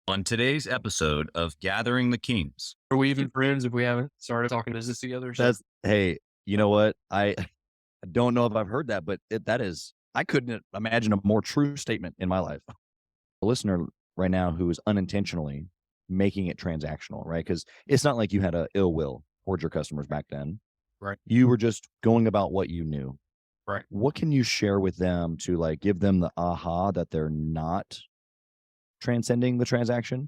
On today's episode of Gathering the Kings. Are we even friends if we haven't started talking business together? So Hey, you know what? I don't know if I've heard that, but that is, I couldn't imagine a more true statement in my life. A listener right now who is unintentionally making it transactional, right? Because it's not like you had a ill will towards your customers back then. right, You were just going about what you knew. right. What can you share with them to like give them the aha that they're not transcending the transaction,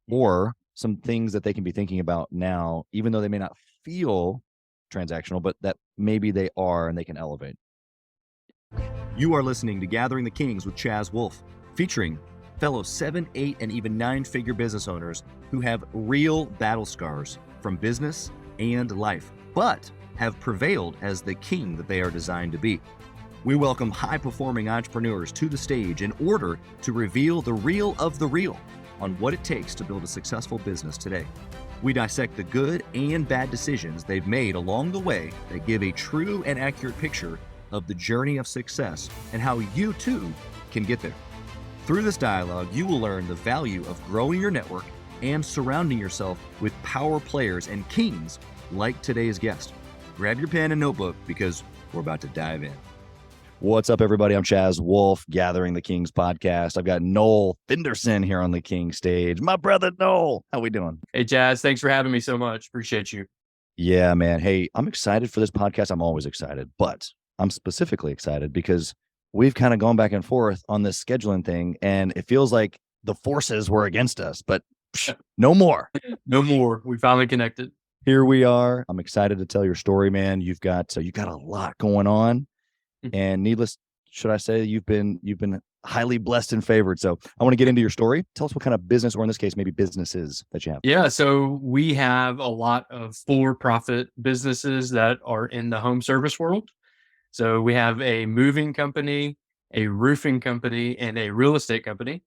or some things that they can be thinking about now, even though they may not feel transactional, but that maybe they are and they can elevate? You are listening to Gathering the Kings with Chaz Wolfe, featuring fellow 7, 8, and even 9-figure business owners who have real battle scars from business and life, but have prevailed as the king that they are designed to be. We welcome high-performing entrepreneurs to the stage in order to reveal the real of the real on what it takes to build a successful business today. We dissect the good and bad decisions they've made along the way that give a true and accurate picture of the journey of success and how you too can get there. Through this dialogue, you will learn the value of growing your network and surrounding yourself with power players and kings like today's guest. Grab your pen and notebook because we're about to dive in. What's up, everybody? I'm Chaz Wolfe, Gathering the Kings podcast. I've got Noel Fenderson here on the King stage. My brother, Noel. How we doing? Hey, Jazz, thanks for having me so much. Appreciate you. Yeah, man. Hey, I'm excited for this podcast. I'm always excited, but I'm specifically excited because we've kind of gone back and forth on this scheduling thing, and it feels like the forces were against us, but no more. No more. We finally connected. Here we are. I'm excited to tell your story, man. You've got a lot going on. And needless, should I say, you've been highly blessed and favored. So I want to get into your story. Tell us what kind of business, or in this case, maybe businesses that you have. Yeah, so we have a lot of for-profit businesses that are in the home service world. So we have a moving company, a roofing company, and a real estate company.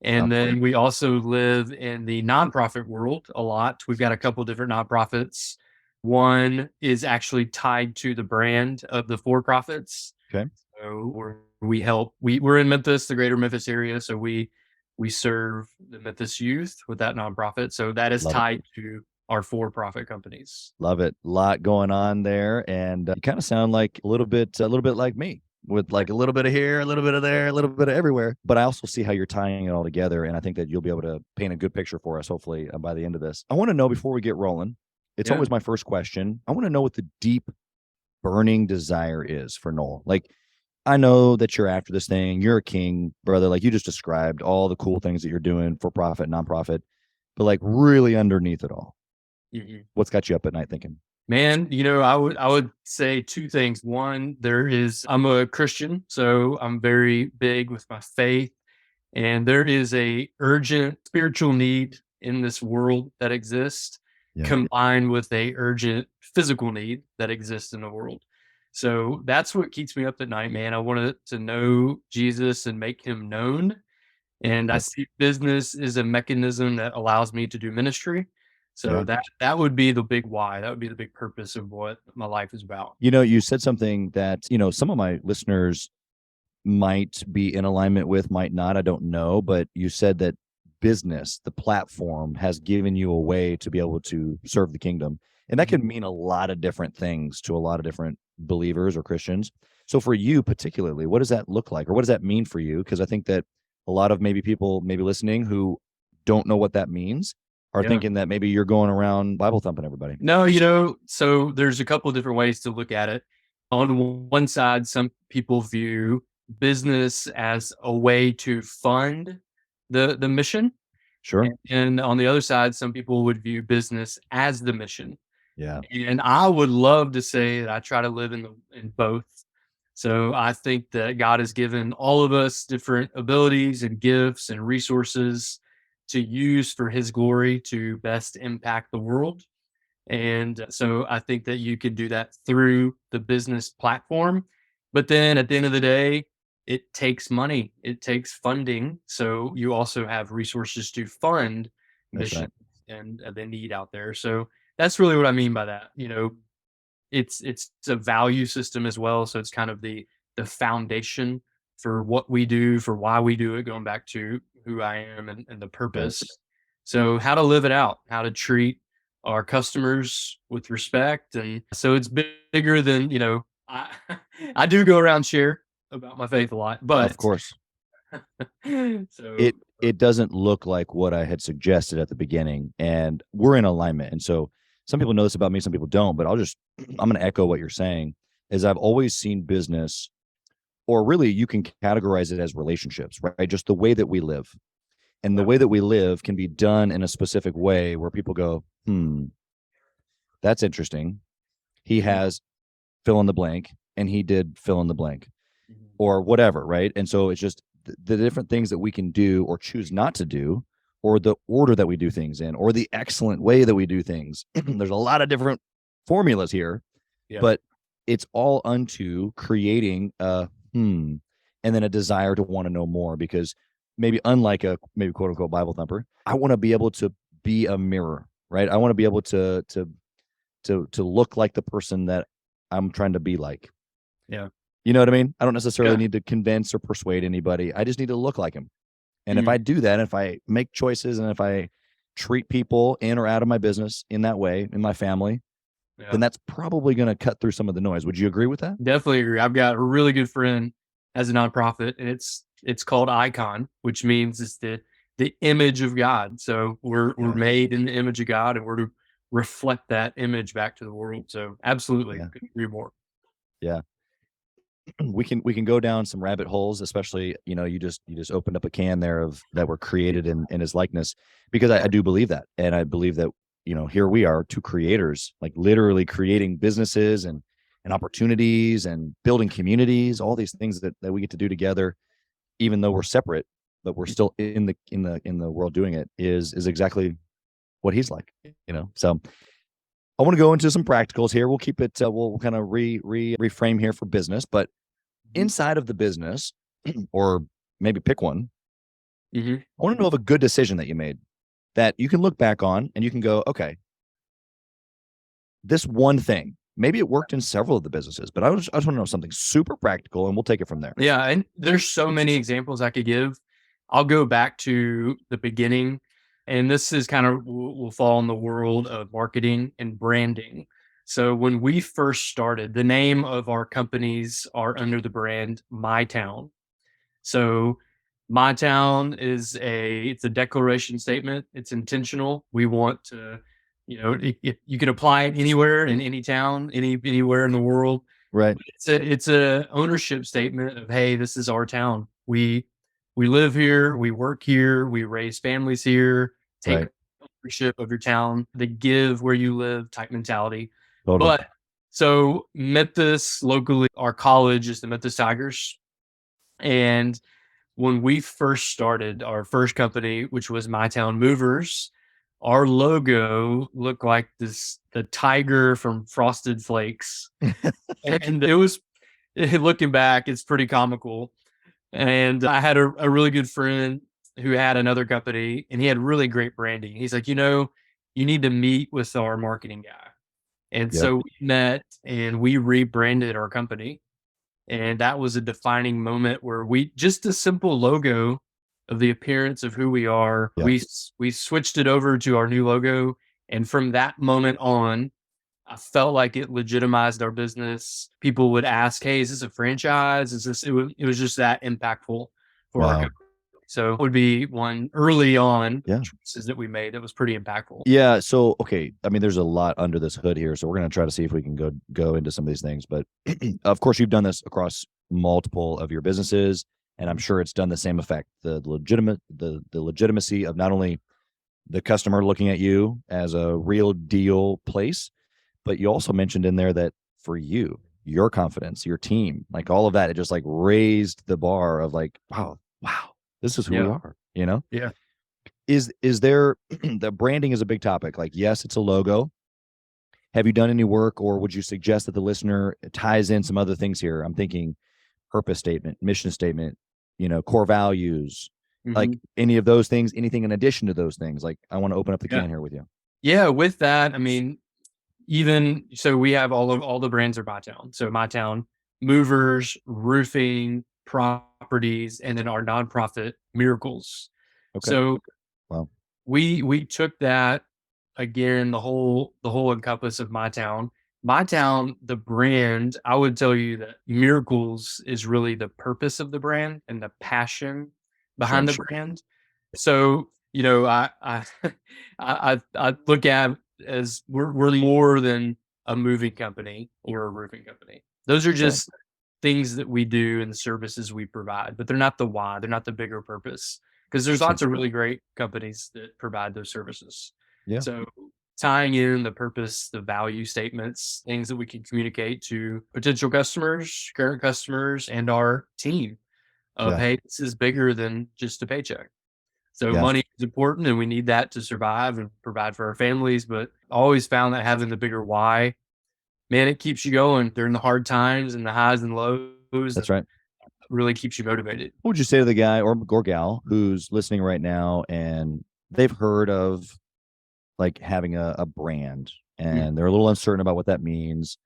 And then we also live in the nonprofit world a lot. We've got a couple different nonprofits. One is actually tied to the brand of the for-profits. Okay. So we help. We're in Memphis, the greater Memphis area. So we serve the Memphis youth with that nonprofit. So that is Love it. tied to our for-profit companies. Love it. A lot going on there. And you kind of sound like a little bit like me, with like a little bit of here, a little bit of there, a little bit of everywhere. But I also see how you're tying it all together. And I think that you'll be able to paint a good picture for us, hopefully, by the end of this. I want to know, before we get rolling, it's Yeah. always my first question. I want to know what the deep burning desire is for Noel. Like, I know that you're after this thing. You're a king, brother. Like you just described all the cool things that you're doing for profit, nonprofit, but like really underneath it all, Mhm. what's got you up at night thinking? Man, I would say two things. One, I'm a Christian, so I'm very big with my faith, and there is a urgent spiritual need in this world that exists, Yeah. combined with a urgent physical need that exists in the world. So that's what keeps me up at night, man. I wanted to know Jesus and make him known. And I Yep. see business is a mechanism that allows me to do ministry. So Yeah. that would be the big why. That would be the big purpose of what my life is about. You know, you said something that, some of my listeners might be in alignment with, might not, I don't know, but you said that business, the platform, has given you a way to be able to serve the kingdom. And that Mhm. can mean a lot of different things to a lot of different believers or Christians. So for you particularly, what does that look like, or what does that mean for you? Because I think that a lot of maybe people maybe listening who don't know what that means are Yeah. thinking that maybe you're going around Bible thumping everybody. No, so there's a couple different ways to look at it. On one side, some people view business as a way to fund the mission. Sure. And on the other side, some people would view business as the mission. Yeah. And I would love to say that I try to live in both. So I think that God has given all of us different abilities and gifts and resources to use for his glory to best impact the world. And so I think that you can do that through the business platform. But then at the end of the day, it takes money, it takes funding. So you also have resources to fund That's right. missions and the need out there. So that's really what I mean by that. It's a value system as well. So it's kind of the foundation for what we do, for why we do it, going back to who I am and the Right. purpose. So how to live it out, how to treat our customers with respect. And so it's bigger than, I, I do go around share about my faith a lot, Of but course. so It doesn't look like what I had suggested at the beginning, and we're in alignment. And so some people know this about me, some people don't, but I'm going to echo what you're saying. Is I've always seen business, or really you can categorize it as relationships, right? Just the way that we live. And the yeah, way that we live can be done in a specific way where people go, that's interesting. He mhm, has fill in the blank and he did fill in the blank mhm, or whatever, right? And so it's just the different things that we can do or choose not to do, or the order that we do things in, or the excellent way that we do things. There's a lot of different formulas here, yeah, but it's all unto creating a and then a desire to want to know more, because maybe unlike a maybe quote unquote Bible thumper, I want to be able to be a mirror, right? I want to be able to look like the person that I'm trying to be like. yeah, You know what I mean? I don't necessarily yeah, need to convince or persuade anybody. I just need to look like him. And if mhm, I do that, if I make choices and if I treat people in or out of my business in that way, in my family, yeah. then that's probably going to cut through some of the noise. Would you agree with that? Definitely agree. I've got a really good friend as a nonprofit, and it's called Icon, which means it's the image of God. So we're Yeah. made in the image of God, and we're to reflect that image back to the world. So absolutely, Yeah. couldn't agree more. Yeah. We can go down some rabbit holes, especially, you just opened up a can there of that were created in his likeness, because I do believe that. And I believe that, here we are, two creators, like literally creating businesses and opportunities and building communities, all these things that we get to do together, even though we're separate, but we're still in the world doing it, is exactly what he's like. So I want to go into some practicals here. We'll keep it, we'll kind of reframe here for business, but Mhm. inside of the business, or maybe pick one, Mhm. I want to know of a good decision that you made that you can look back on and you can go, okay, this one thing, maybe it worked in several of the businesses, but I just want to know something super practical and we'll take it from there. Yeah, and there's so many examples I could give. I'll go back to the beginning, and this is kind of will fall in the world of marketing and branding. So when we first started, the name of our companies are under the brand My Town. So My Town it's a declaration statement. It's intentional. We want to, you can apply it anywhere in any town, anywhere in the world. Right. It's a ownership statement of, hey, this is our town. We live here, we work here, we raise families here. Take Right. ownership of your town, the give where you live type mentality. Totally. But so met this locally. Our college is the Memphis Tigers, and when we first started our first company, which was My Town Movers, our logo looked like the tiger from Frosted Flakes, and it was looking back, it's pretty comical. And I had a really good friend who had another company, and he had really great branding. He's like, you need to meet with our marketing guy. And Yep. so we met and we rebranded our company. And that was a defining moment where we just a simple logo of the appearance of who we are. Yeah. We switched it over to our new logo. And from that moment on, I felt like it legitimized our business. People would ask, "Hey, is this a franchise? Is this?" It was just that impactful for our Wow. company. So it would be one early on Yeah. choices that we made that was pretty impactful. Yeah. So, okay. I mean, there's a lot under this hood here. So we're going to try to see if we can go into some of these things. But of course, you've done this across multiple of your businesses, and I'm sure it's done the same effect. The legitimacy of not only the customer looking at you as a real deal place, but you also mentioned in there that for you, your confidence, your team, like all of that, it just like raised the bar of like, wow, this is who we Yeah, are. yeah. Is there the branding is a big topic. Like, yes, it's a logo. Have you done any work, or would you suggest that the listener ties in some other things here? I'm thinking purpose statement, mission statement, core values, like Mhm. any of those things, anything in addition to those things. Like, I want to open up the Yeah. can here with you. Yeah, with that, I mean, even so we have all the brands are My Town. So My Town Movers, Roofing, Properties, and then our nonprofit Miracles. Okay. So Wow. we took that again, the whole encompass of my town. My town, the brand, I would tell you that Miracles is really the purpose of the brand and the passion behind Sure. the brand. So, I I look at as we're more than a moving company or a roofing company. Those are Sure. just things that we do and the services we provide, but they're not the why. They're not the bigger purpose because there's Sure. lots of really great companies that provide those services. Yeah. So tying in the purpose, the value statements, things that we can communicate to potential customers, current customers, and our team of, Yeah. hey, this is bigger than just a paycheck. So Yeah. money is important and we need that to survive and provide for our families. But I always found that having the bigger why, man, it keeps you going during the hard times and the highs and lows That's and right. really keeps you motivated. What would you say to the guy or gal who's listening right now and they've heard of like having a brand Mm, and they're a little uncertain about what that means?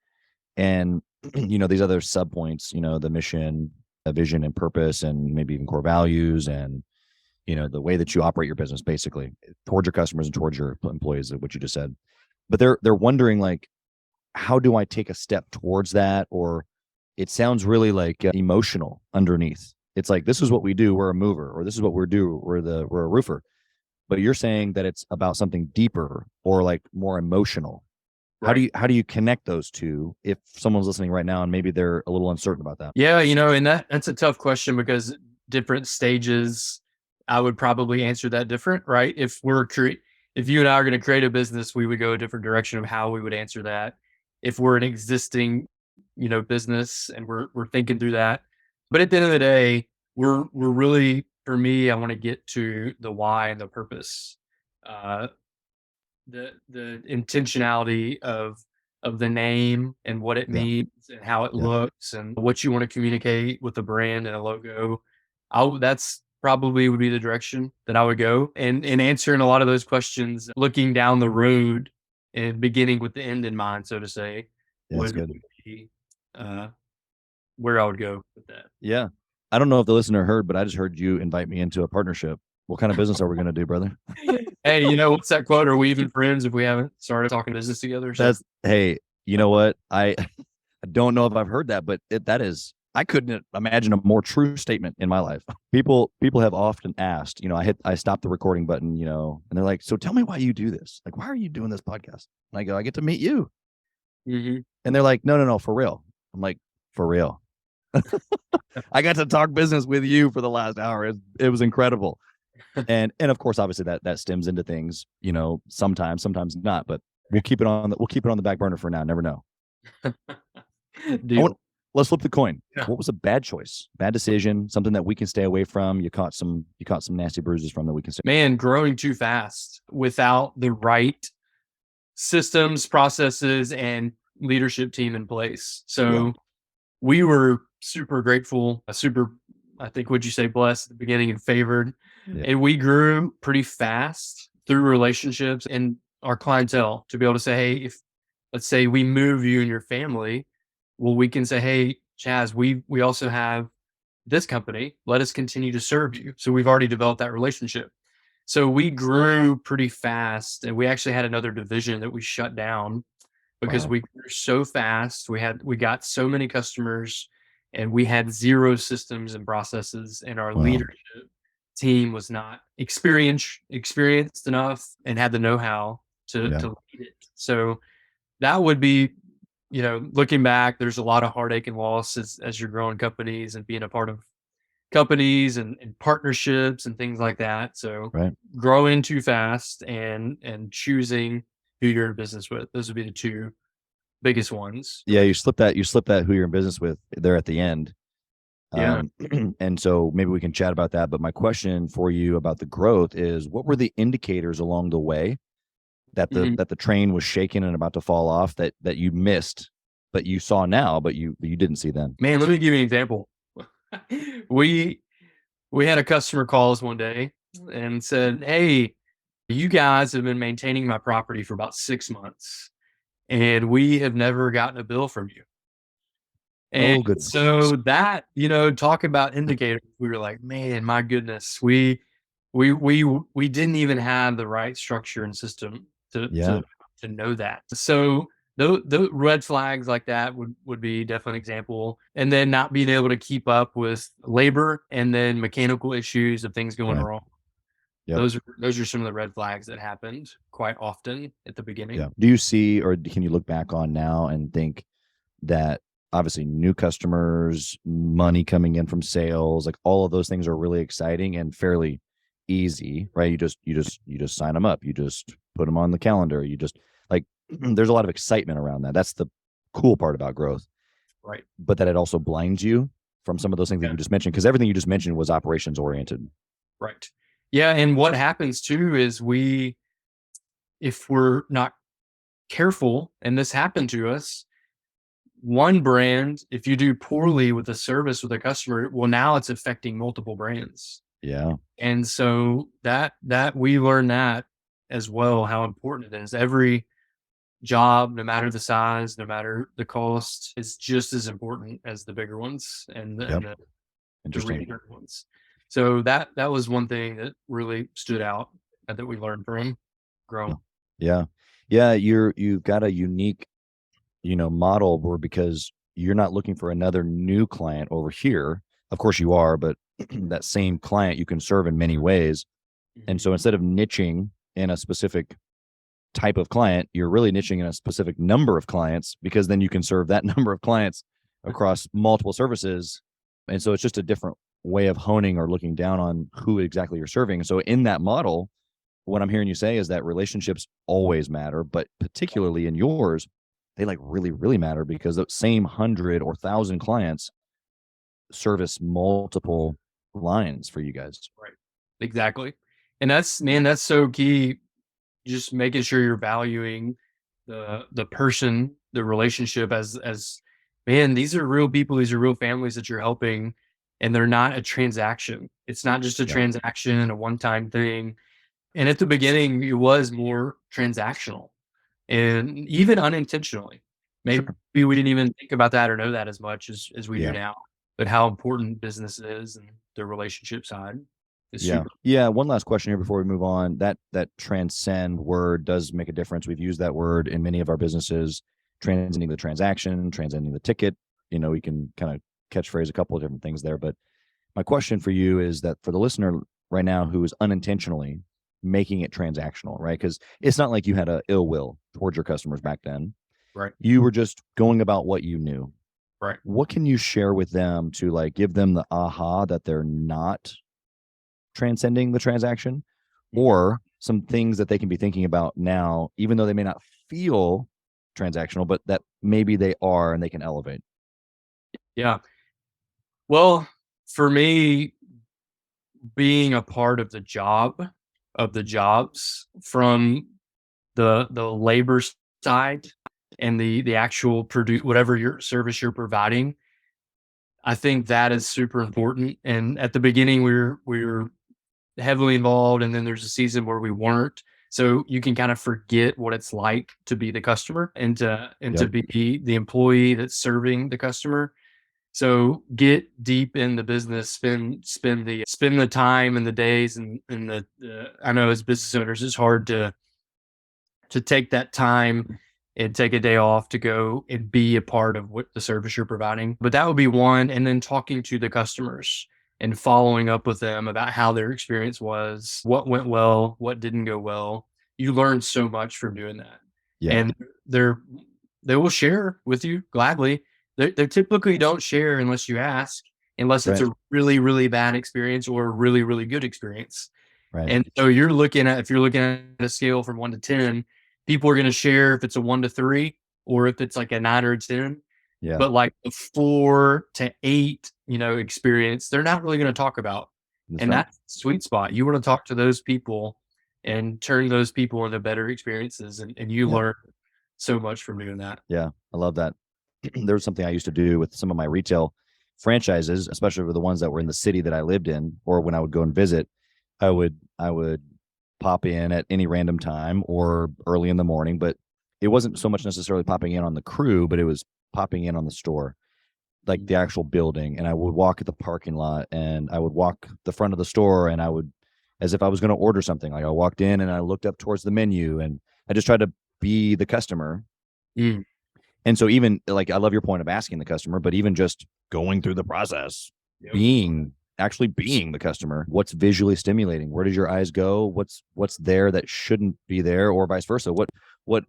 And these other sub points, the mission, a vision and purpose, and maybe even core values, and the way that you operate your business, basically towards your customers and towards your employees, what you just said. But they're wondering, like, how do I take a step towards that? Or it sounds really like emotional underneath. It's like, this is what we do, we're a mover, or this is what we do, we're a roofer. But you're saying that it's about something deeper or like more emotional. how do right. you how do you connect those two if someone's listening right now and maybe they're a little uncertain about that? Yeah, and that's a tough question because different stages, I would probably answer that different, right? If you and I are going to create a business, we would go a different direction of how we would answer that. If we're an existing, business and we're thinking through that. But at the end of the day, we're really, for me, I want to get to the why and the purpose. Uh the intentionality of the name and what it Yeah. means and how it Yeah. looks and what you want to communicate with the brand and a logo. That's probably would be the direction that I would go. And answering a lot of those questions, looking down the road and beginning with the end in mind, so to say, Yeah, that's would good. be uh, where I would go with that. Yeah. I don't know if the listener heard, but I just heard you invite me into a partnership. What kind of business are we going to do, brother? Hey, what's that quote? Are we even friends if we haven't started talking business together? So That's Hey, you know what? I don't know if I've heard that, but that is, I couldn't imagine a more true statement in my life. People have often asked, I stopped the recording button, and they're like, "So tell me why you do this. Like, why are you doing this podcast?" And I go, "I get to meet you." mhm. And they're like, "No, no, no, for real." I'm like, "For real." I got to talk business with you for the last hour. It was incredible. And of course, obviously that stems into things, sometimes not, but we'll keep it on the back burner for now. Never know. I want Deal. Let's flip the coin. Yeah. What was a bad choice, bad decision, something that we can stay away from? You caught some nasty bruises from that we can stay. Man, growing too fast without the right systems, processes, and leadership team in place. Yeah. So we were super grateful, I think, would you say, blessed at the beginning and favored. Yeah. And we grew pretty fast through relationships and our clientele to be able to say, hey, if let's say we move you and your family, well, we can say, hey, Chaz, we also have this company. Let us continue to serve you. So we've already developed that relationship. So we grew pretty fast and we actually had another division that we shut down because Wow. we grew so fast. We got so many customers and we had zero systems and processes and our Wow. leadership team was not experienced enough and had the know-how Yeah. to lead it. So that would be, looking back, there's a lot of heartache and loss as you're growing companies and being a part of companies and partnerships and things like that. So Right. growing too fast and choosing who you're in business with. Those would be the two biggest ones for Yeah. me. You slip that who you're in business with there at the end. Yeah. Um, and so maybe we can chat about that. But my question for you about the growth is, what were the indicators along the way that the Mhm. that the train was shaking and about to fall off that you missed, but you saw now, but you didn't see then? Man, let me give you an example. we we had a customer call us one day and said, "Hey, you guys have been maintaining my property for about 6 months, and we have never gotten a bill from you." And Oh goodness. so that, talk about indicators, we were like, man, my goodness, we didn't even have the right structure and system to Yeah. to to know that. So the red flags like that would be definitely an example. And then not being able to keep up with labor and then mechanical issues of things going Right. wrong. Yep. Those are some of the red flags that happened quite often at the Yeah. beginning. Do you see, or can you look back on now and think that obviously new customers, money coming in from sales, like all of those things are really exciting and fairly easy, right? You just sign them up. You just put them on the calendar. You just like there's a lot of excitement around that. That's the cool part about growth, Right. but that it also blinds you from some of those things that Yeah. you just mentioned because everything you just mentioned was operations oriented. Right. Yeah. And what happens too is if we're not careful, and this happened to us, one brand, if you do poorly with the service with a customer, well, now it's affecting multiple brands. Yeah. And so that we learn that as well, how important it is. Every job, no matter the size, no matter the cost, is just as important as the bigger ones and the, Yep. and the, the Interesting. recurring ones. So that was one thing that really stood out and that we learned from Yeah. growing. Yeah. Yeah. You've got a unique, model where because you're not looking for another new client over here. Of course you are, but that same client you can serve in many ways. And Mhm. so instead of niching in a specific type of client, you're really niching in a specific number of clients because then you can serve that number of clients across multiple services. And so it's just a different way of honing or looking down on who exactly you're serving. So in that model, what I'm hearing you say is that relationships always matter, but particularly in yours, they like really, really matter because the same 100 or 1,000 clients service multiple lines for you guys. Right. Exactly. And that's so key. Just making sure you're valuing the person, the relationship as man, these are real people, these are real families that you're helping, and they're not a transaction. It's not just a Yeah, transaction, a one-time thing. And at the beginning, it was more transactional and even unintentionally. Maybe sure. we didn't even think about that or know that as much as we do Yeah. now. But how important business is and the relationship side is Yeah. super. Yeah. One last question here before we move on. That transcend word does make a difference. We've used that word in many of our businesses, transcending the transaction, transcending the ticket. We can kind of catchphrase a couple of different things there. But my question for you is that for the listener right now who is unintentionally making it transactional, right? Because it's not like you had a ill will towards your customers back then. Right. You were just going about what you knew. Right. What can you share with them to like give them the aha that they're not transcending the transaction, Mhm. or some things that they can be thinking about now, even though they may not feel transactional, but that maybe they are and they can elevate? Yeah. Well, for me, being a part of the job of the jobs from the labor side and the actual produce whatever your service you're providing, I think that is super important. And at the beginning, we were heavily involved, and then there's a season where we weren't. So you can kind of forget what it's like to be the customer and to Yep. be the employee that's serving the customer. So get deep in the business, spend the time and the days and I know as business owners it's hard to take that time and take a day off to go and be a part of what the service you're providing. But that would be one. And then talking to the customers and following up with them about how their experience was, what went well, what didn't go well. You learn so much from doing that. Yeah. And they're they will share with you gladly. They typically don't share unless you ask, unless it's Right. a really, really bad experience or a really, really good experience. Right. And so if you're looking at a scale from 1 to 10, people are gonna share if it's a 1 to 3 or if it's like a 9 or a 10. Yeah. But like the 4 to 8, experience, they're not really gonna talk about. That's And right. that's the sweet spot. You wanna talk to those people and turn those people into better experiences, and you Yeah. learn so much from doing that. Yeah. I love that. There was something I used to do with some of my retail franchises, especially for the ones that were in the city that I lived in, or when I would go and visit, I would pop in at any random time or early in the morning, but it wasn't so much necessarily popping in on the crew, but it was popping in on the store, like the actual building. And I would walk at the parking lot and I would walk the front of the store and I would as if I was going to order something. Like I walked in and I looked up towards the menu and I just tried to be the customer. Mm. And so even like, I love your point of asking the customer, but even just going through the process, Yep. actually being the customer, what's visually stimulating? Where did your eyes go? What's there that shouldn't be there, or vice versa? What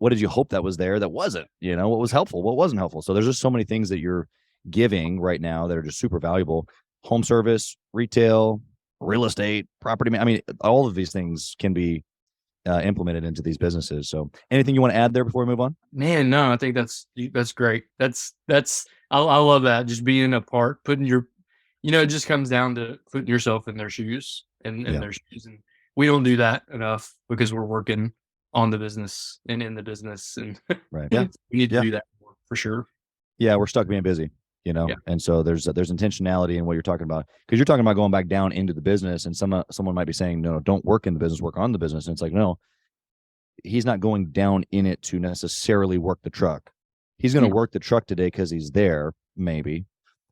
did you hope that was there that wasn't? What was helpful? What wasn't helpful? So there's just so many things that you're giving right now that are just super valuable. Home service, retail, real estate, property. I mean, all of these things can be implemented into these businesses. So anything you want to add there before we move on? Man, no, I think that's great. I love that. Just being a part, putting your, it just comes down to putting yourself in their shoes and in Yeah. their shoes. And we don't do that enough because we're working on the business and in the business. And Right. Yeah. we need to Yeah. do that more, for sure. Yeah, we're stuck being busy, Yeah. and so there's intentionality in what you're talking about, because you're talking about going back down into the business, and someone might be saying, no, don't work in the business, work on the business. And it's like, no, he's not going down in it to necessarily work the truck. He's going to work the truck today because he's there, maybe,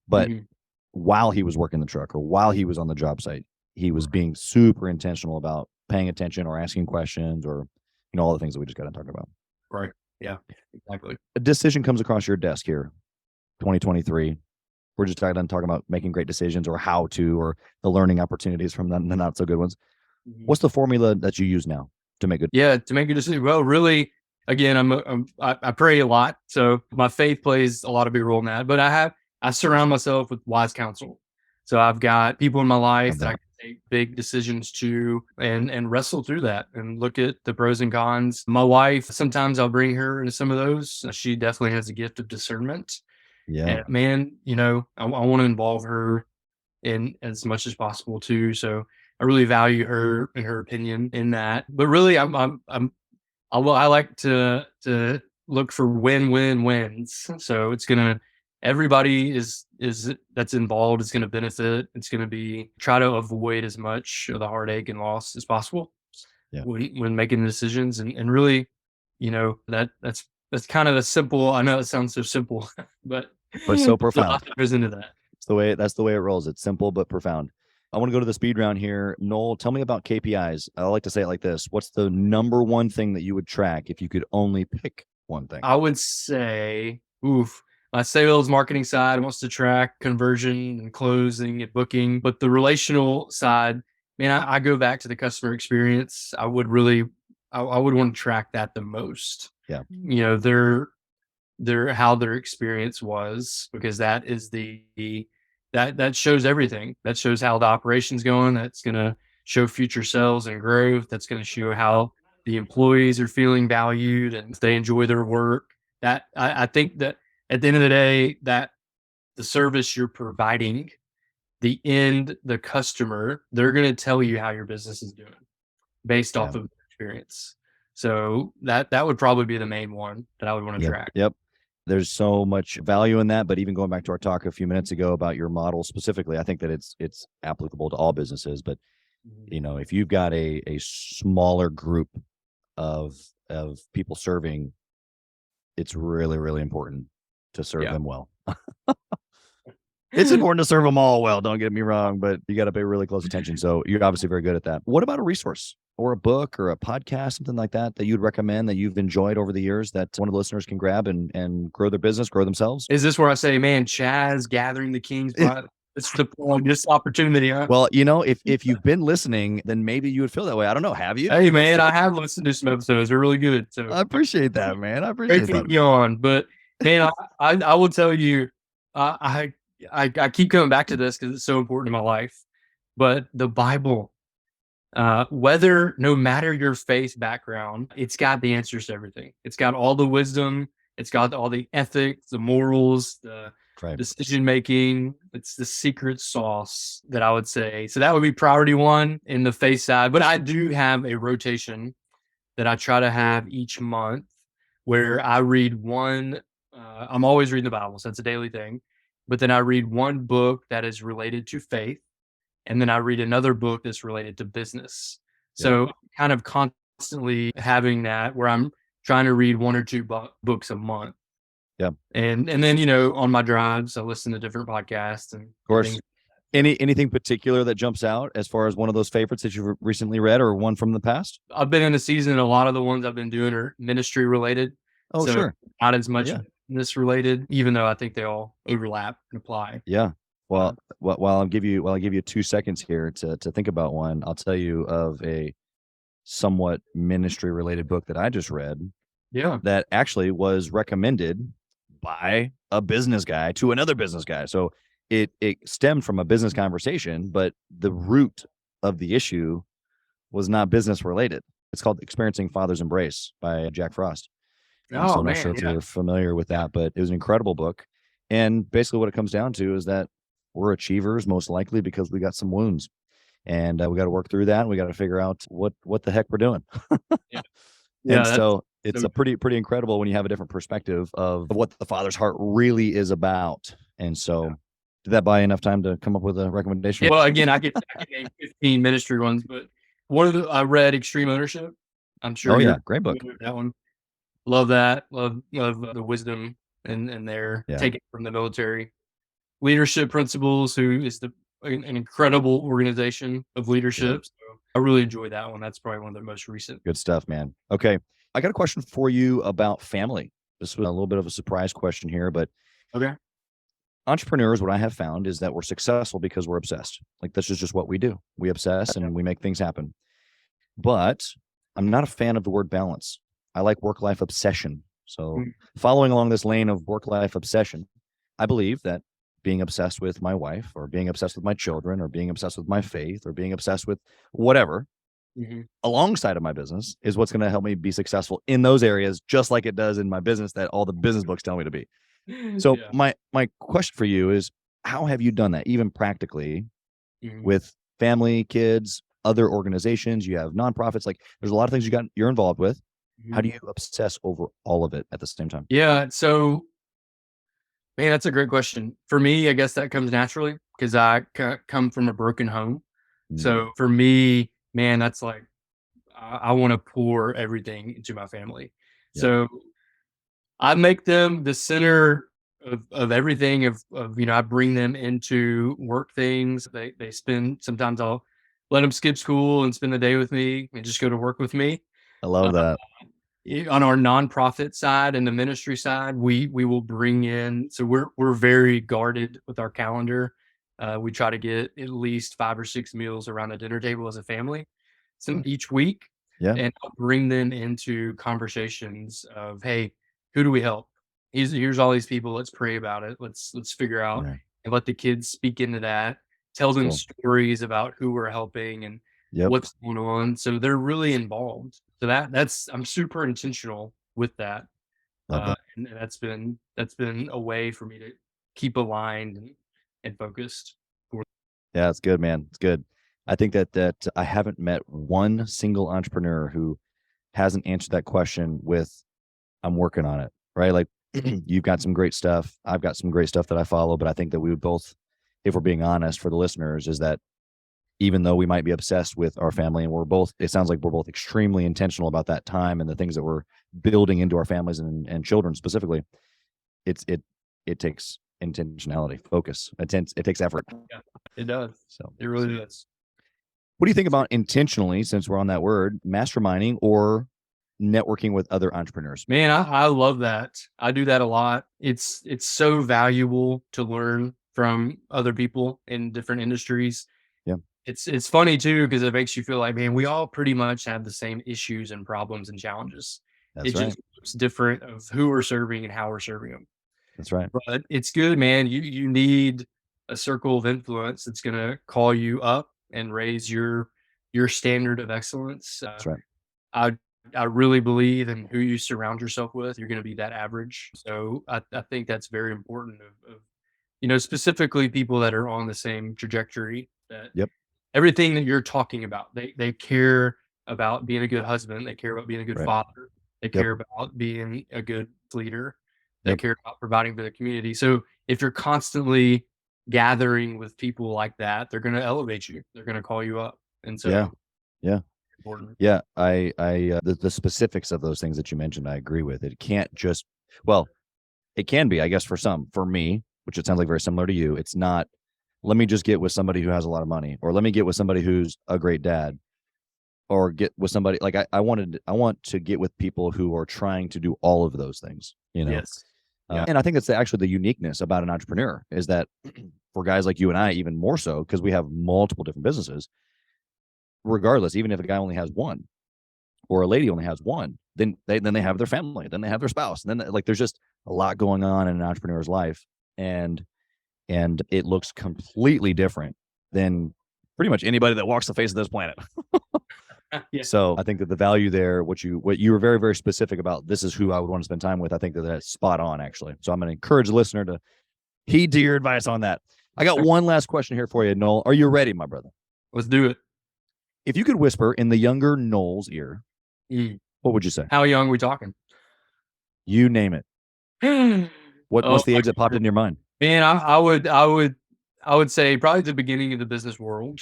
but Mhm. while he was working the truck or while he was on the job site, he was being super intentional about paying attention or asking questions, or all the things that we just got to talk about. Right. Yeah, exactly. A decision comes across your desk here, 2023. We're just talking about making great decisions, or how to, or the learning opportunities from the not so good ones. Mhm. What's the formula that you use now to make good? Yeah, to make a decision. Well, really, again, I pray a lot, so my faith plays a lot of big role in that. But I surround myself with wise counsel. So I've got people in my life that I can take big decisions to and wrestle through that and look at the pros and cons. My wife, sometimes I'll bring her into some of those. She definitely has a gift of discernment. Yeah. And man, I want to involve her in as much as possible too. So I really value her and her opinion in that. But really, I like to look for win-win-wins. So it's gonna everybody is that's involved is gonna benefit. It's gonna be try to avoid as much of the heartache and loss as possible. Yeah. When making decisions, and really, that's kind of a simple. I know it sounds so simple, but so a profound. lot goes into that. That's the way it rolls. It's simple but profound. I want to go to the speed round here. Noel, tell me about KPIs. I like to say it like this. What's the number one thing that you would track if you could only pick one thing? I would say, my sales marketing side wants to track conversion and closing and booking, but the relational side, man, I go back to the customer experience. I would want to track that the most. Yeah. Their how their experience was, because that is that shows everything. That shows how the operation's going. That's going to show future sales and growth. That's going to show how the employees are feeling valued and if they enjoy their work. That I think that at the end of the day, that the service you're providing, the customer, they're going to tell you how your business is doing based off of experience. So that would probably be the main one that I would want to track. Yep. There's so much value in that, but even going back to our talk a few minutes ago about your model specifically, I think that it's applicable to all businesses. But if you've got a smaller group of people serving, it's really, really important to serve them well. It's important to serve them all well, don't get me wrong, but you got to pay really close attention. So you're obviously very good at that. What about a resource or a book or a podcast, something like that you'd recommend that you've enjoyed over the years that one of the listeners can grab and grow their business, grow themselves? Is this where I say, man, Chaz, Gathering the Kings Mastermind? It's the this opportunity, huh? Well, if you've been listening, then maybe you would feel that way. I don't know. Have you? Hey, man, I have listened to some episodes. They're really good. So I appreciate that, man. I appreciate great to that. have you on. But man, I will tell you, I keep coming back to this because it's so important in my life. But the Bible, no matter your faith background, it's got the answers to everything. It's got all the wisdom. It's got all the ethics, the morals, the decision making. It's the secret sauce that I would say. So that would be priority one in the faith side. But I do have a rotation that I try to have each month where I read one. I'm always reading the Bible, so it's a daily thing. But then I read one book that is related to faith, and then I read another book that's related to business. So kind of constantly having that where I'm trying to read one or two books a month. Yeah. And then, on my drives, I listen to different podcasts and of course. things. Anything particular that jumps out as far as one of those favorites that you've recently read or one from the past? I've been in a season, a lot of the ones I've been doing are ministry related, Oh, so sure. not as much Yeah. business related, even though I think they all overlap and apply. Yeah. Uh, Well, while I give you 2 seconds here to think about one, I'll tell you of a somewhat ministry related book that I just read yeah. that actually was recommended by a business guy to another business guy. So it stemmed from a business conversation, but the root of the issue was not business related. It's called Experiencing Father's Embrace by Jack Frost. And so Oh I'm not sure man, if yeah. you're familiar with Yeah. that, but it was an incredible book. And basically what it comes down to is that we're achievers most likely because we got some wounds, and we got to work through that. And we got to figure out what the heck we're doing. Yeah. And Yeah, that's so it's so a pretty incredible when you have a different perspective of what the Father's heart really is about. And yeah. so did that buy you enough time to come up with a recommendation? Yeah, well, again, I could name 15 ministry ones, but one of the I read Extreme Ownership. I'm sure Oh you're yeah, great book. familiar with that one. Love that. Love the wisdom and their Yeah, take it from the military. Leadership Principles, who is an incredible organization of yeah, leadership. So I really enjoyed that one. That's probably one of the most recent. good stuff, man. Okay, I got a question for you about family. This was a little bit of a surprise question here, but Okay. entrepreneurs, what I have found is that we're successful because we're obsessed. Like this is just what we do. We obsess and we make things happen. But I'm not a fan of the word balance. I like work life obsession. So, Mm, following along this lane of work life obsession, I believe that being obsessed with my wife or being obsessed with my children or being obsessed with my faith or being obsessed with whatever mhm. alongside of my business is what's going to help me be successful in those areas, just like it does in my business that all the business books tell me to be. So, Yeah. my question for you is, how have you done that, even practically, Mhm. with family, kids, other organizations? You have nonprofits. Like there's a lot of things you're involved with. How do Mhm. you obsess over all of it at the same time? Yeah. So, man, that's a great question. For me, I guess that comes naturally because come from a broken home. Mm, So for me, man, that's like I want to pour everything into my family. yep. So I make them the center of everything I bring them into work things. They spend sometimes I'll let them skip school and spend the day with me and just go to work with me. I love Uh, that. on our nonprofit side and the ministry side, we will bring in so we're very guarded with our calendar. We try to get at least 5 or 6 meals around the dinner table as a family some Mm, each week, yeah. and I'll bring them into conversations of, "Hey, who do we help? Here's all these people. Let's pray about it. Let's figure out," Yeah. and let the kids speak into that. Tell That's them cool. stories about who we're helping and Yep. what's going on. So they're really involved. So that's I'm super intentional with that. Love that. And that's been a way for me to keep aligned and focused. For Yeah, it's good, man. It's good. I think that I haven't met one single entrepreneur who hasn't answered that question with "I'm working on it." Right? Like you've got some great stuff. I've got some great stuff that I follow, but I think that we would both, if we're being honest for the listeners, is that even though we might be obsessed with our family and we're both, it sounds like we're both extremely intentional about that time and the things that we're building into our families and children specifically. It takes intentionality, focus, it takes effort. yeah, it does. So It really does. what do you think about intentionally, since we're on that word, masterminding or networking with other entrepreneurs? Man, I love that. I do that a lot. It's so valuable to learn from other people in different industries. Yeah, It's funny too because it makes you feel like, man, we all pretty much have the same issues and problems and challenges. It that's right. just looks different of who we're serving and how we're serving them. That's right. But it's good, man. You need a circle of influence that's gonna call you up and raise your standard of excellence. That's right. I I really believe in who you surround yourself with. You're gonna be that average. So I think that's very important of specifically people that are on the same trajectory that Yep. everything that you're talking about, they care about being a good husband, they care about being a good Right. father, they Yep. care about being a good leader, they Yep. care about providing for the community. So if you're constantly gathering with people like that, they're gonna elevate you. They're gonna call you up. And Yeah. so Yeah. important. Yeah. The specifics of those things that you mentioned, I agree with. It can't just, well, it can be, I guess, for some. For me, which it sounds like very similar to you, it's not let me just get with somebody who has a lot of money, or let me get with somebody who's a great dad, or get with somebody like I want to get with people who are trying to do all of those things, you know. Yes. Yeah. And I think that's actually the uniqueness about an entrepreneur is that for guys like you and I, even more so, because we have multiple different businesses, regardless, even if a guy only has one or a lady only has one, then they have their family, then they have their spouse, and then like there's just a lot going on in an entrepreneur's life, and it looks completely different than pretty much anybody that walks the face of this planet. Yeah. So I think that the value there, what you were very, very specific about, this is who I would want to spend time with. I think that that's spot on, actually. So I'm going to encourage the listener to heed to your advice on that. I got one last question here for you, Noel. Are you ready, my brother? Let's do it. If you could whisper in the younger Noel's ear, what would you say? How young are we talking? You name it. What's the age that popped into your mind? Man, I would say probably the beginning of the business world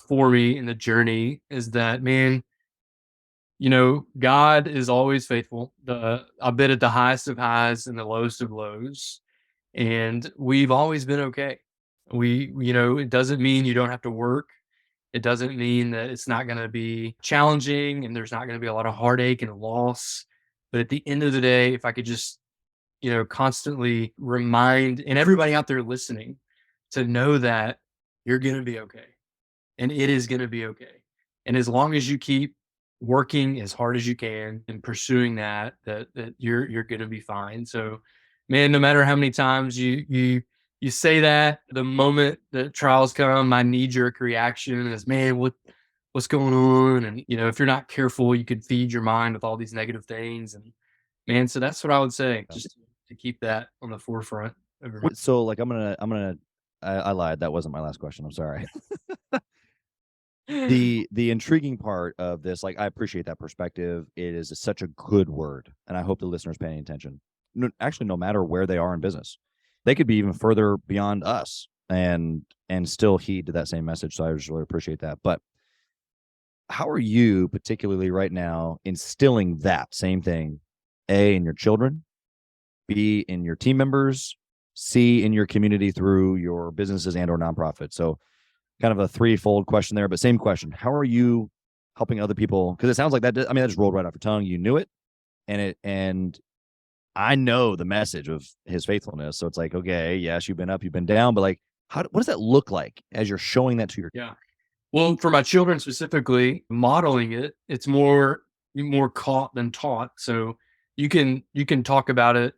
for me in the journey is that, man, God is always faithful. I've been at the highest of highs and the lowest of lows, and we've always been okay. It doesn't mean you don't have to work. It doesn't mean that it's not going to be challenging and there's not going to be a lot of heartache and loss. But at the end of the day, if I could just, constantly remind and everybody out there listening to know that you're going to be okay and it is going to be okay. And as long as you keep working as hard as you can and pursuing that you're going to be fine. So, man, no matter how many times you say that, the moment that trials come, my knee-jerk reaction is, man, what's going on? And if you're not careful, you could feed your mind with all these negative things. And man, so that's what I would say, just to keep that on the forefront of your mind. So like I lied. That wasn't my last question. I'm sorry. The intriguing part of this, like, I appreciate that perspective. It is such a good word, and I hope the listeners paying attention. Actually, no matter where they are in business, they could be even further beyond us and still heed to that same message. So I just really appreciate that. But how are you particularly right now instilling that same thing, A, in your children, B, in your team members, C, in your community through your businesses and or nonprofits? So kind of a threefold question there, but same question. How are you helping other people? Because it sounds like that. I mean, that just rolled right off your tongue. You knew it, and I know the message of his faithfulness. So it's like, okay, yes, you've been up, you've been down, but like, what does that look like as you're showing that to your? Yeah. Well, for my children specifically, modeling it, it's more caught than taught. So you can talk about it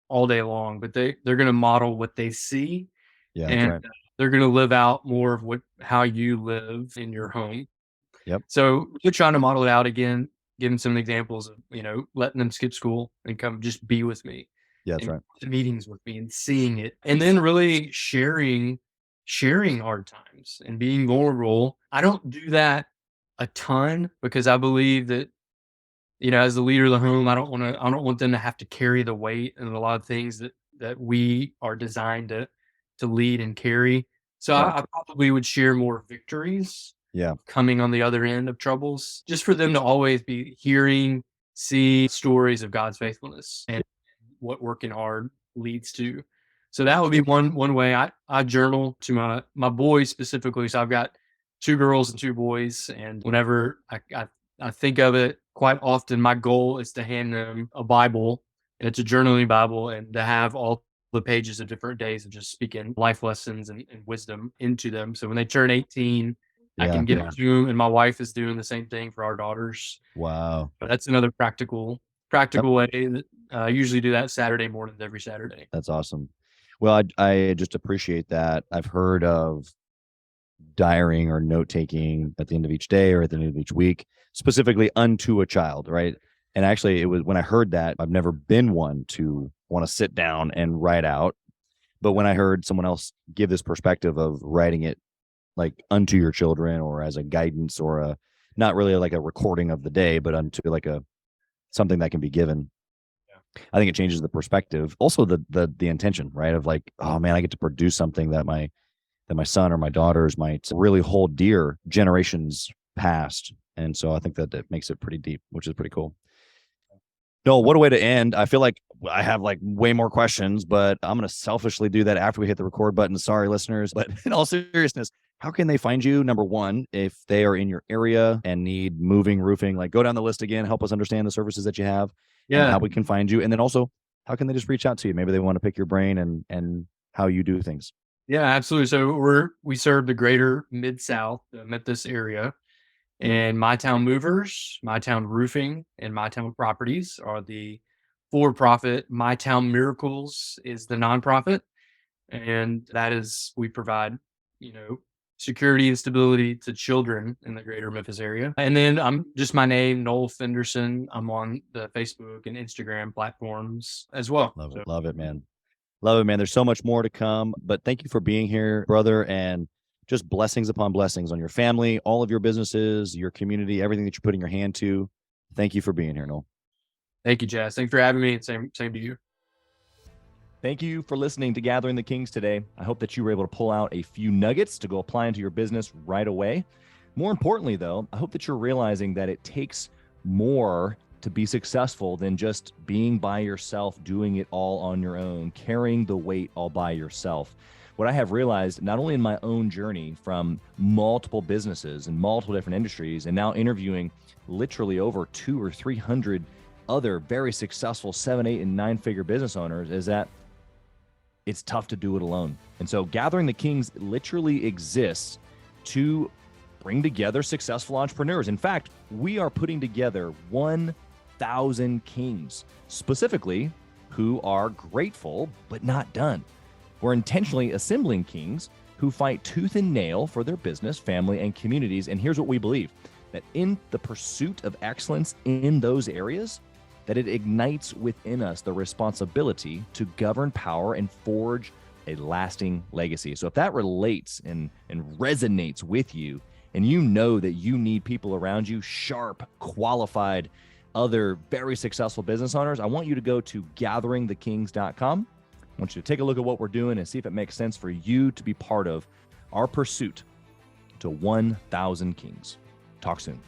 all day long, but they're going to model what they see, Yeah, that's and right. they're going to live out more of how you live in your home. Yep. So we're trying to model it out again, giving some examples of, letting them skip school and come just be with me Yeah, that's and right. to meetings with me and seeing it. And then really sharing hard times and being vulnerable. I don't do that a ton because I believe that, as the leader of the home, I don't want them to have to carry the weight and a lot of things that we are designed to lead and carry. So Right. I probably would share more victories Yeah. coming on the other end of troubles, just for them to always be see stories of God's faithfulness and what working hard leads to. So that would be one way. I journal to my boys specifically. So I've got two girls and two boys, and whenever I think of it, quite often my goal is to hand them a Bible, and it's a journaling Bible, and to have all the pages of different days of just speaking life lessons and wisdom into them. So when they turn 18, I Yeah. can give it to them, and my wife is doing the same thing for our daughters. Wow. But that's another practical Yep. way that I usually do that Saturday mornings every Saturday. That's awesome. Well, I just appreciate that. I've heard of diarying or note taking at the end of each day or at the end of each week, specifically unto a child, right? And actually, it was when I heard that, I've never been one to want to sit down and write out. But when I heard someone else give this perspective of writing it like unto your children or as a guidance or a not really like a recording of the day, but unto like a something that can be given, I think it changes the perspective. Also the intention, right? Of like, oh man, I get to produce something that my son or my daughters might really hold dear generations past. And so I think that makes it pretty deep, which is pretty cool. No, what a way to end. I feel like I have like way more questions, but I'm going to selfishly do that after we hit the record button. Sorry, listeners. But in all seriousness, how can they find you? Number one, if they are in your area and need moving, roofing, like go down the list again, help us understand the services that you have and Yeah. how we can find you. And then also, how can they just reach out to you? Maybe they want to pick your brain and how you do things. Yeah, absolutely. So we serve the greater Mid South, the Memphis area, and My Town Movers, My Town Roofing, and My Town Properties are the for-profit. My Town Miracles is the nonprofit, and that is we provide, you know, security and stability to children in the greater Memphis area. And then I'm just my name, Noel Fenderson. I'm on the Facebook and Instagram platforms as well. Love it. So Love it, man. Love it, man. There's so much more to come, but thank you for being here, brother, and just blessings upon blessings on your family, all of your businesses, your community, everything that you're putting your hand to. Thank you for being here, Noel. thank you, Jazz. Thanks for having me. And same to you. Thank you for listening to Gathering the Kings today. I hope that you were able to pull out a few nuggets to go apply into your business right away. More importantly, though, I hope that you're realizing that it takes more to be successful than just being by yourself, doing it all on your own, carrying the weight all by yourself. What I have realized, not only in my own journey from multiple businesses and multiple different industries, and now interviewing literally over 200 or 300 other very successful 7, 8, and 9-figure business owners, is that it's tough to do it alone. And so Gathering the Kings literally exists to bring together successful entrepreneurs. In fact, we are putting together 1,000 kings, specifically who are grateful but not done. We're intentionally assembling kings who fight tooth and nail for their business, family, and communities. And here's what we believe, that in the pursuit of excellence in those areas, that it ignites within us the responsibility to govern power and forge a lasting legacy. So if that relates and resonates with you, and you know that you need people around you, sharp, qualified, other very successful business owners, I want you to go to gatheringthekings.com. I want you to take a look at what we're doing and see if it makes sense for you to be part of our pursuit to 1,000 kings. Talk soon.